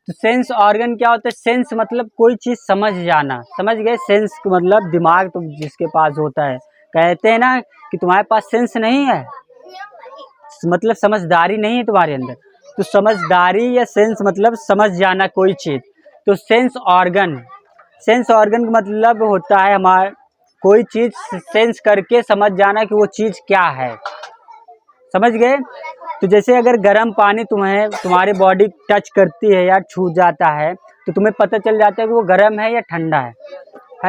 तो sense organ क्या होता है? सेंस मतलब कोई चीज़ समझ जाना, समझ गए? सेंस मतलब दिमाग तो जिसके पास होता है, कहते हैं ना कि तुम्हारे पास सेंस नहीं है, मतलब समझदारी नहीं है तुम्हारे अंदर। तो समझदारी या सेंस मतलब समझ जाना कोई चीज़। तो सेंस ऑर्गन का मतलब होता है हमारा कोई चीज़ सेंस करके समझ जाना कि वो चीज़ क्या है, समझ गए? तो जैसे अगर गर्म पानी तुम्हारे बॉडी टच करती है या छू जाता है तो तुम्हें पता चल जाता है कि वो गर्म है या ठंडा है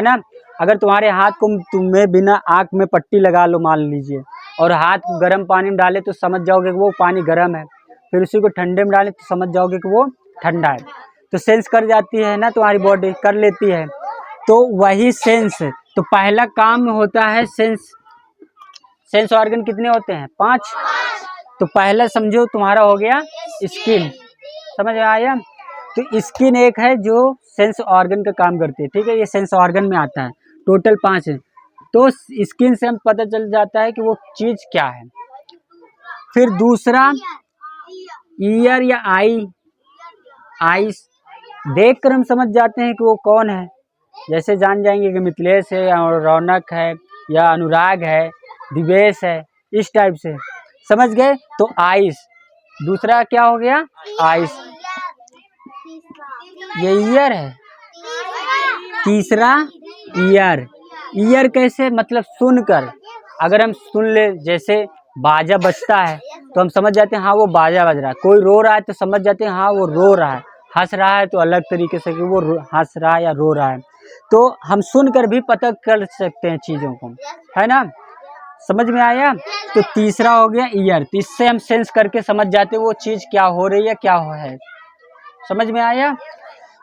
ना? अगर तुम्हारे हाथ को तुम्हें बिना आँख में पट्टी लगा लो मान लीजिए और हाथ को गर्म पानी में डाले तो समझ जाओगे कि वो पानी गर्म है, फिर उसी को ठंडे में डाले तो समझ जाओगे कि वो ठंडा है। तो सेंस कर जाती है ना, तुम्हारी बॉडी कर लेती है। तो वही सेंस, तो पहला काम होता है सेंस ऑर्गन कितने होते हैं? 5। तो पहला समझो तुम्हारा हो गया स्किन, समझ में आया? तो स्किन एक है जो सेंस ऑर्गन का काम करती है, ठीक है, ये सेंस ऑर्गन में आता है। टोटल 5 है। तो स्किन से हम पता चल जाता है कि वो चीज़ क्या है। फिर दूसरा ईयर या आईज देख कर हम समझ जाते हैं कि वो कौन है। जैसे जान जाएंगे कि मिथिलेश है या रौनक है या अनुराग है, दिवेश है, इस टाइप से, समझ गए? तो आइस, दूसरा क्या हो गया? आइस, ये ईयर है। तीसरा ईयर कैसे? मतलब सुनकर, अगर हम सुन ले, जैसे बाजा बजता है तो हम समझ जाते हैं हाँ वो बाजा बज रहा है। कोई रो रहा है तो समझ जाते हैं हाँ वो रो रहा है। हंस रहा है तो अलग तरीके से कि वो हंस रहा है या रो रहा है। तो हम सुनकर भी पता कर सकते हैं चीज़ों को, है ना? समझ में आया? तो तीसरा हो गया ईयर, तो इससे हम सेंस करके समझ जाते हैं वो चीज़ क्या हो रही है, क्या हो है। समझ में आया?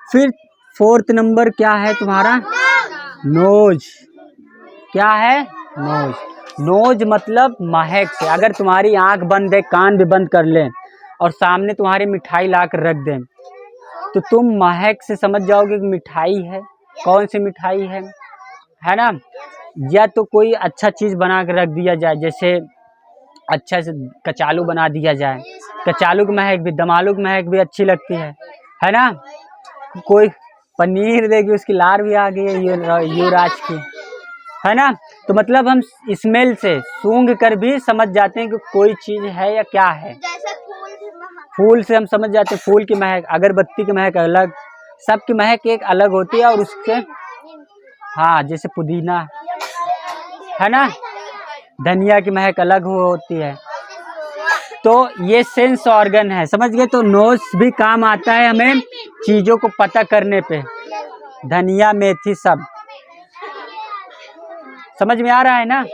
फिर 4th नंबर क्या है तुम्हारा? नोज। क्या है? नोज मतलब महक से। अगर तुम्हारी आंख बंद है, कान भी बंद कर लें और सामने तुम्हारी मिठाई ला कर रख दें तो तुम महक से समझ जाओगे कि मिठाई है। कौन सी मिठाई है ना? या तो कोई अच्छा चीज़ बना कर रख दिया जाए, जैसे अच्छा से कचालू बना दिया जाए, कचालू की महक भी, दमालू की महक भी अच्छी लगती है ना? कोई पनीर देगी, उसकी लार भी आ गई है युवराज की, है ना? तो मतलब हम स्मेल से सूंघ कर भी समझ जाते हैं कि कोई चीज़ है या क्या है। फूल से हम समझ जाते हैं, फूल की महक, अगरबत्ती की महक अलग, सबकी महक एक अलग होती है। और उससे हाँ, जैसे पुदीना है ना, धनिया की महक अलग होती है। तो ये सेंस ऑर्गन है, समझ गए? तो नोज भी काम आता है हमें चीज़ों को पता करने पे, धनिया मेथी सब। समझ में आ रहा है ना?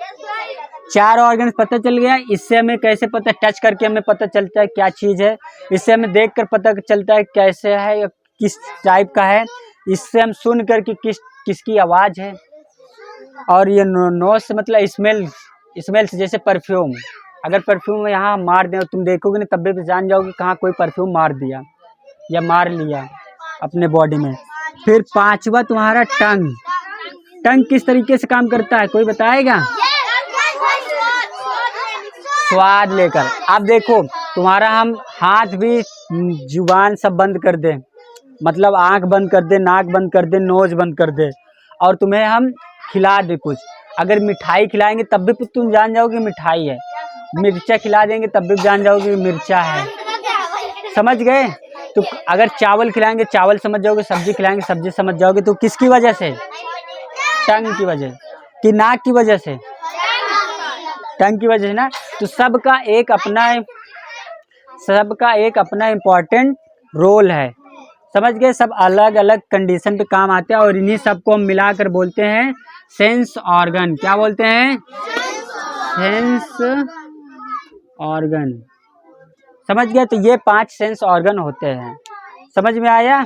4 ऑर्गन पता चल गया। इससे हमें कैसे पता? टच करके हमें पता चलता है क्या चीज़ है। इससे हमें देख कर पता चलता है कैसे है या किस टाइप का है। इससे हम सुन कर कि किसकी आवाज़ है। और ये नोज से मतलब स्मेल से, जैसे परफ्यूम, अगर परफ्यूम यहाँ मार दें और तुम देखोगे ना तब भी जान जाओगे कहाँ कोई परफ्यूम मार दिया या मार लिया अपने बॉडी में। फिर 5वां तुम्हारा टंग किस तरीके से काम करता है, कोई बताएगा? स्वाद लेकर। अब देखो तुम्हारा, हम हाथ भी, जुबान सब बंद कर दें, मतलब आंख बंद कर दे, नाक बंद कर दे, नोज बंद कर दे और तुम्हें हम खिला दे कुछ, अगर मिठाई खिलाएंगे तब भी तुम जान जाओगे मिठाई है। मिर्चा खिला देंगे तब भी जान जाओगे मिर्चा है। समझ गए? तो अगर चावल खिलाएंगे चावल समझ जाओगे, सब्जी खिलाएंगे सब्जी समझ जाओगे। तो किसकी वजह से? टंग की वजह कि नाक की वजह से? टंग की वजह से ना। तो सबका एक अपना इम्पोर्टेंट रोल है, समझ गए? सब अलग अलग कंडीशन पे काम आते हैं और इन्हीं सबको हम मिलाकर बोलते हैं सेंस ऑर्गन। क्या बोलते हैं? Sense organ. समझ गए? तो ये 5 सेंस ऑर्गन होते हैं। समझ में आया?